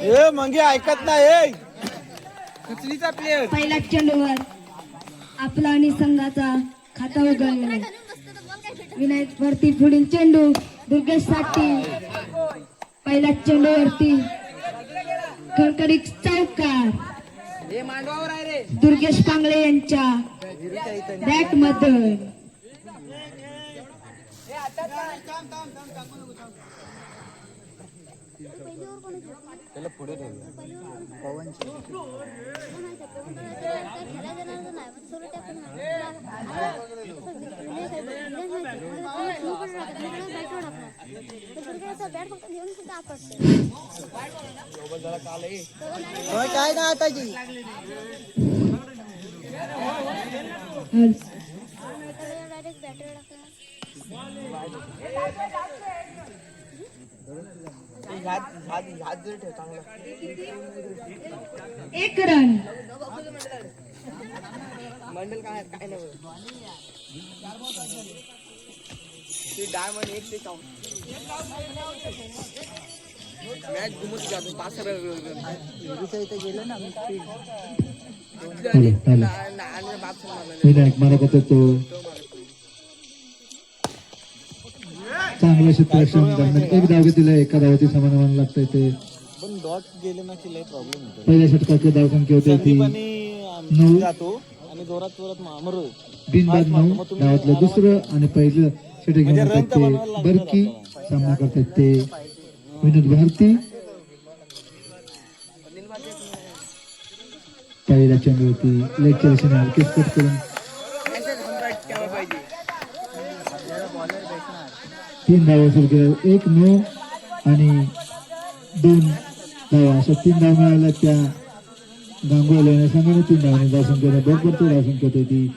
ए मंगे ऐकत नाही कचलीचा प्लेयर. पहिल्या चेंडूवर आपला आणि संघाचा खाता उघडलाय. विनायक वरती पुढील चेंडू दुर्गेश साठी. पहिल्या चेंडूवरती कडकडीत चौकार दुर्गेश पांगळे यांच्या बॅट मधून. त्याला पुढे ठेव. पवन काय ना आता जी एक रन. मंडल काय काय नाही डायमंड एक ते काउंट मॅच घुमत जातो. 5 रन इथे गेलं ना विनायक मारत होतो. चांगलं क्षेत्ररक्षण दरम्यान एक धाव घेतलेला एका धावाची समान लागतंय ते. पण डॉट गेले ना की लय प्रॉब्लेम होतो. पहिल्या षटकाची धावसंख्या होती ती 9 जातो आणि जोरात जोरात मारू बिनबाद 9 धावातलं दुसरं आणि पहिलं षटक घेऊन येतात ते बरकी. सामना करतात ते विनोद भारती. पहिल्या चेंडूवरती लेगच्या दिशेने हलकेच कट करून 3 धावा सुरू केल्या. 1-9 आणि 2 धावा अशा 3 धावा मिळाल्या त्या गांगुली संघाने. 3 धावांनी धावसंख्येने बरोबर ते धावसंख्या होती ती.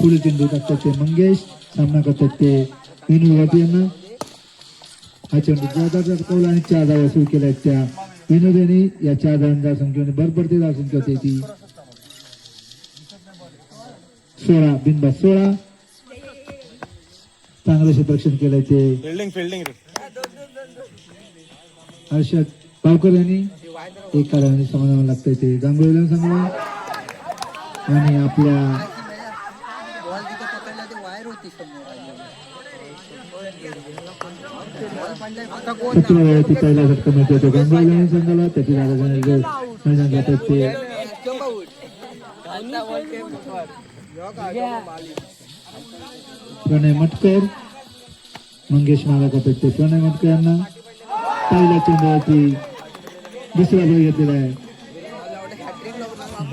पुढे चेंडू टाकतात ते मंगेश. सामना करतात ते विनोद भाटी यांना. हा चेंडू जोरदार अटकवला आणि 4 धावा सुरू केल्या त्या विनोद यांनी. या 4 धावांनी धावसंख्येने बरोबर ते धावसंख्या होती ती 16 बिनबाद 16. चांगलं क्षेत्ररक्षण केलंय ते फिल्डिंग हर्षद पावकर यांनी. एका धावाने समाधान लागतंय ते गांगुली संघाला. आणि आपल्या ती पहिला झटका मिळतोय तो गांगुली संघाला. त्याची मैदान जातात ते प्रणय मटकर. मंगेश मालक होते ते प्रणय मटकर यांना. पहिल्या चेंडूवरती दुसरा बळी घेतलेला आहे.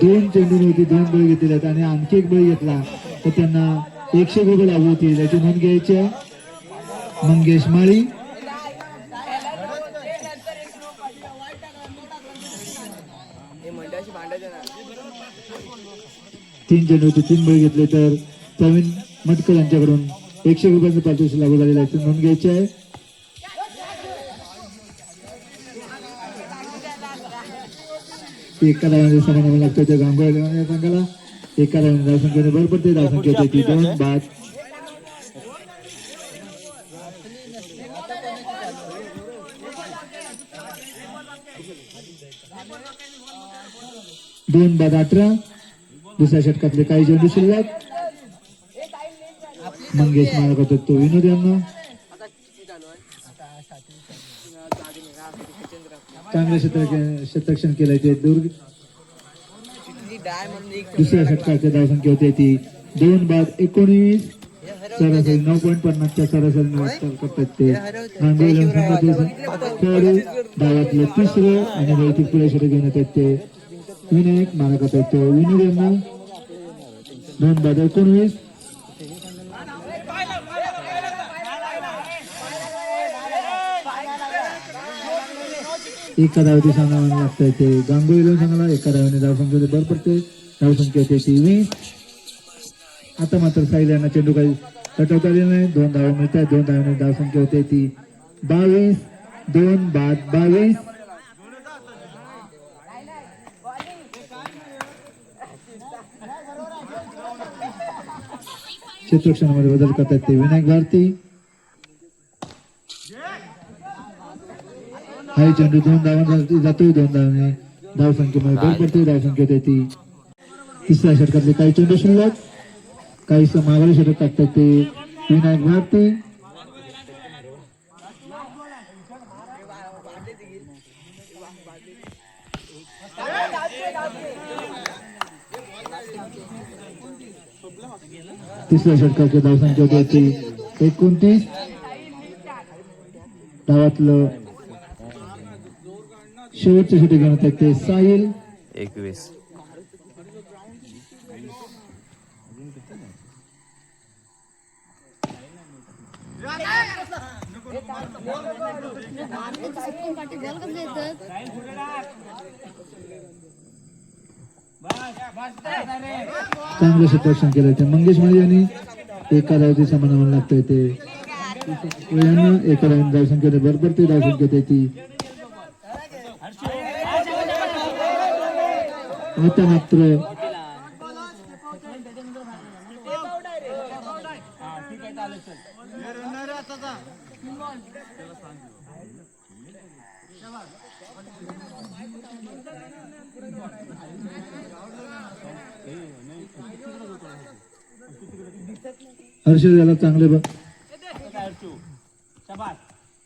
2 चेंडूवरती 2 बळी घेतलेले आहेत आणि आणखी एक बळी घेतला तर त्यांना 100 रुपये लागू होतील. याची नोंद घ्यायची आहे. मंगेश माळी. तीन चेंडूवरती 3 बळी घेतले तर प्रवीण मटकर यांच्याकडून 100 रुपयांचं पारितोषिक लागू झालेलं आहे. नोंद घ्यायची आहे. एका धावाने समाधान लागतं त्या गांगुली संघाला. एका धावाने धावसंख्येने बरोबर ते धावसंख्या होती 2 बाद. दोन बाद 18. दुसऱ्या षटकातले काही चेंडू शिल्लक. मंगेश मारक होतो तो विनोद यांना. चांगलं क्षेत्ररक्षण केलंय ते दुर्ग. दुसऱ्या षटकाची धावसंख्या होती ती 2 बाद 19. सरासरी 9.50च्या सरासरीने वाटचाल करतात ते गांगुली संघाचे धावातलं 3रं आणि वैयक्तिक पुढे षटक घेऊन येतात ते विनायक मारक होतात तो विनोद यांना. 2 बाद 19. एका धावती सांगावं लागतंय ते गांगुली संघाला. एका धावाने धावसंख्येने भर पडते. धावसंख्या होते ती 20. आता मात्र साहिल यांना चेंडू काही कटवता आलेला नाही. 2 धावा मिळतात. 2 धावाने धावसंख्या होते ती 22. 2 बाद 22. क्षेत्ररक्षणामध्ये बदल करतात ते विनायक भारती. हा चेंडू 2 धावांसाठी जातोय. 2 धावांनी धावसंख्येमध्ये भर पडते. धावसंख्या येते तिसऱ्या षटकातले काही चेंडू शिल्लक. काही माघारी षटक टाकतात ते विनायक भारती. तिसऱ्या षटकाची धावसंख्या होती 29. धावातलं शेवटचे षटक घेऊन येतात ते साहिल. 21. चांगलं क्षेत्ररक्षण केलं ते मंगेश माळी यांनी. एका धावती समाधान लागतंय ते एका धावून धावसंख्येने बरोबर ते धावसंख्येत येते. आता मात्र हर्षद याला चांगले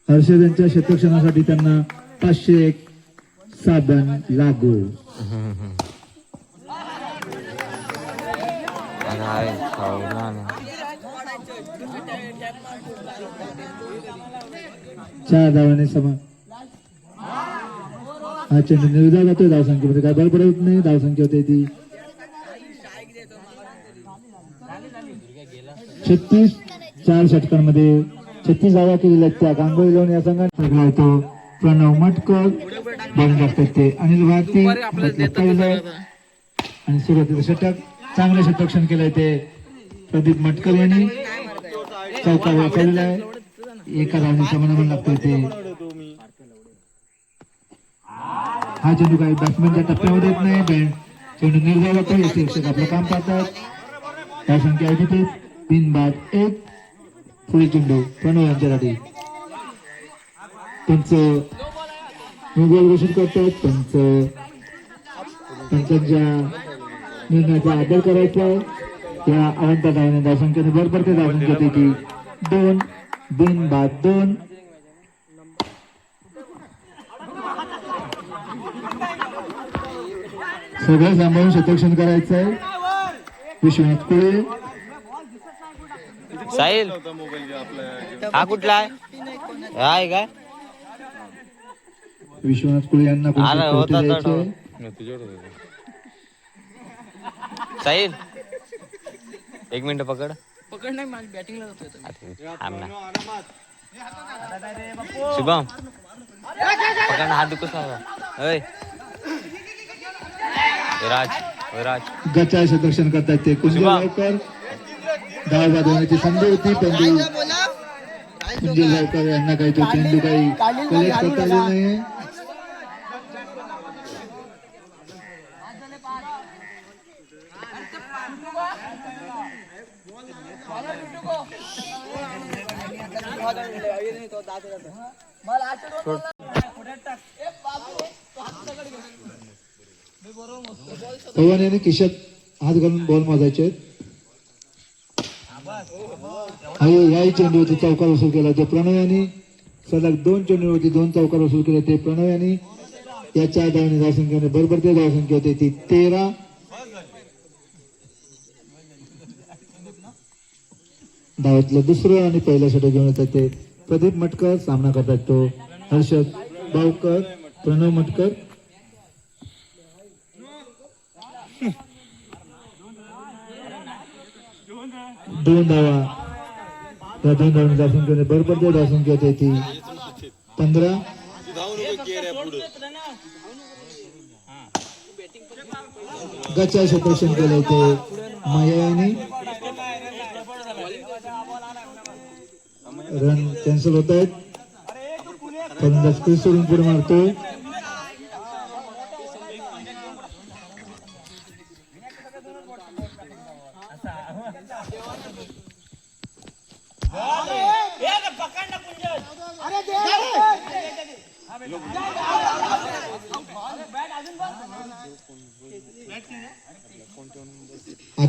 हर्षद यांच्या क्षेत्ररक्षणासाठी त्यांना 501 साबण लागू. चार धावाने समान हा चेंडू निर्धार जातोय. धावसंख्येमध्ये काय बळ पडत नाही. धावसंख्या होते ती 36. 4 षटकांमध्ये 36 धावा केलेल्या आहेत त्या गांगोळी लावून या संघाने होतो. प्रणव मटकर बॉलिंग करतात ते अनिल भारती आणि सुरुवातीचं षटक चांगलं क्षेत्ररक्षण केलंय ते प्रदीप मटकर यांनी. चौका वापरलेला आहे. एका धावने समाधान लागतोय ते. हा चेंडू काही बॅट्समॅनच्या टप्प्यामध्ये येत नाही. चेंडू निर्धार होतो. यशस्वी आपलं काम पाहतात. धावसंख्या आहे तिथे 3 बाद 1. पुढे चेंडू प्रणव यांच्यासाठी. त्यांचं घोषित करतात. त्यांच्या निर्णयाचा आदर करायचा आहे. या अनंत धावने धावसंख्येने भर पडते. धावसंख्या ती 2. 2 बाद 2. सगळं सांभाळून क्षेत्ररक्षण करायचं आहे. विश्वनाथ कुळे साहिल हा कुठला आहे काय विश्वनाथ कुळे यांना साहिल 1 मिनिट पकड नाही माझी बॅटिंगला जातोय. शुभम पकड हात दुखत राज गचा क्षेत्ररक्षण करतात ते कुंजल गावकर. धाव बाद होण्याची संधी होती पण कुंजल गावकर यांना काही तो चेंडू काही कलेक्ट करता आले नाही. पवन यांनी खिशात हात घालून बॉल मोजायचे. याही चेंडूवरती चौकार वसूल केला तो प्रणव यांनी. सलग 2 चेंडूवरती 2 चौकार वसूल केले ते प्रणव यांनी. या 4 धावांनी धावसंख्येने बरोबर ते धावसंख्या होती ती 13. धावातलं दुसरं आणि पहिलं षटक घेऊन येतात ते प्रदीप मटकर. सामना करतात तो हर्षद बावकर प्रणव मटकर. दोन धावा या 2 धावांनी धावसंख्येने बरोबर ते धावसंख्या होती ती 15. गचा क्षेत्ररक्षण केलंय ते माया यांनी. रन कॅन्सल होत आहेत. फलंदाज क्रीज सोडून पुढे मारतोय.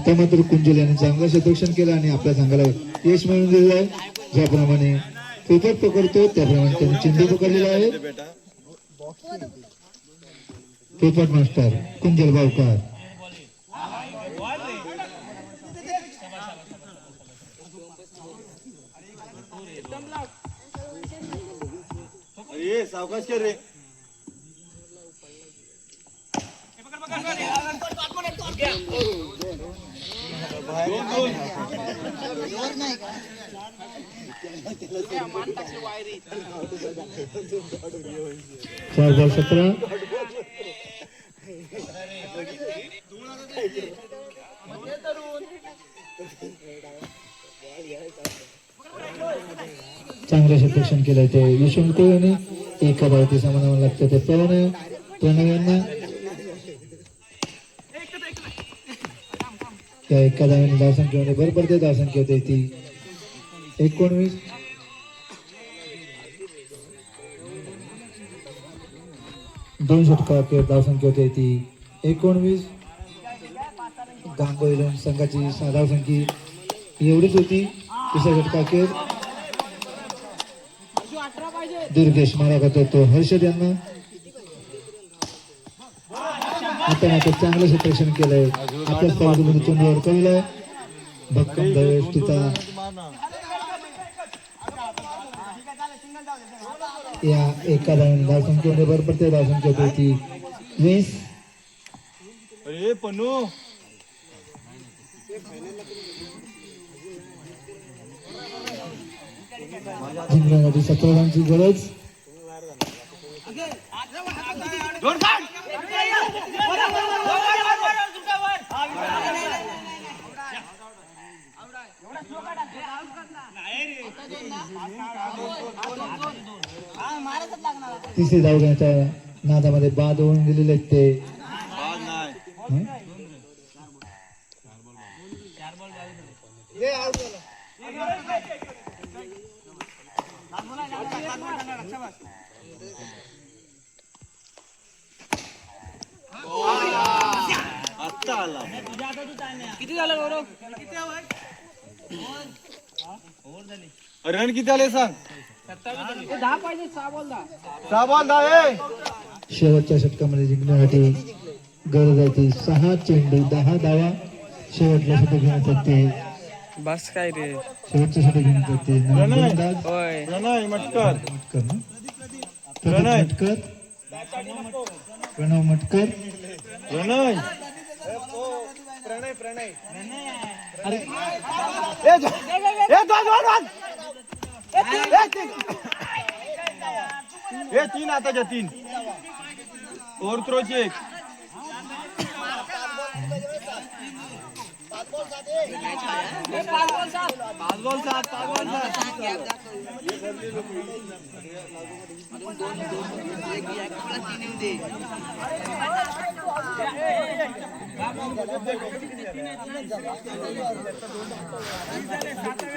आता मात्र कुंजल यांनी चांगलं क्षेत्ररक्षण केलं आणि आपल्या संघाला यश मिळवून दिलेलं आहे. ज्याप्रमाणे क्रिकेट पकडतो त्याप्रमाणे त्यांनी चेंडू पकडलेला आहे. क्रिकेट मास्टर कुंजल गावकर. सावकाश कर रे. चार बॉल 17. चांगलं क्षेत्ररक्षण केलंय ते यशवंत यांनी. एका धावतीचा म्हणावं लागतं ते प्रणव यांना. त्या एका धावेने धावसंख्येमध्ये भर पडते. धावसंख्या होते ती 19. दोन षटकावर धावसंख्या होते ती 19. गांगोळी संघाची धावसंख्या एवढीच होती. तिसऱ्या षटकाखेर दुर्गेश मारा करतो तो हर्षद यांना. आता मात्र चांगलं क्षेत्ररक्षण केलंय. आपल्याच पावसामध्ये चेंडू अडकवलाय. भक्कम धावेष्टीचा या एका धावसंख्येमध्ये भर पडते. धावसंख्या होती 20. अरे पन्नू जिंकण्यासाठी 17 रनची गरज. तिसरी धाव घेण्याच्या नादामध्ये बाद होऊन गेलेले आहेत ते. किती झालं गौरव? रन किती आले सांग. 10 पाहिजे. 6 बॉल 10. 6 बॉल 10. शेवटच्या षटकामध्ये जिंकण्यासाठी गरज आहे ती 6 चेंडू 10 धावा. शेवटच्या षटक घेण्यासाठी ते बस काय रे. शेवटच्या षटक घेण्यासाठी ते नवंदाज होय. प्रणय मटकर. मटकर ना मटकर प्रणव मटकर. प्रणय हे 3 आताच्या 3 ओव्हर थ्रोची 1. 5 बॉल 7.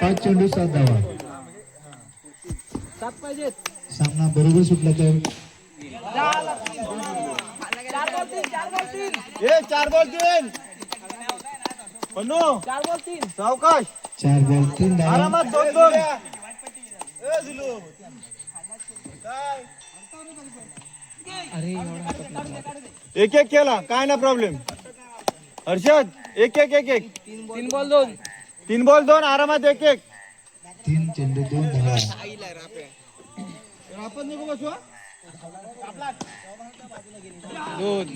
पाच चेंडू 7 धावा. 7 पाहिजेत. सामना बरोबर सुटला तर 4 बॉल 3. पन्नू 4 बॉल 3. सावकाश. 4 बॉल 3 धावा. आरामात 2-2. एक केला काय ना प्रॉब्लेम. हर्षद 1-1. 3 बॉल 2. 3 बॉल 2 आरामात 1-1. 3 चेंडू 2 धावा. आपण नको बसू. दूध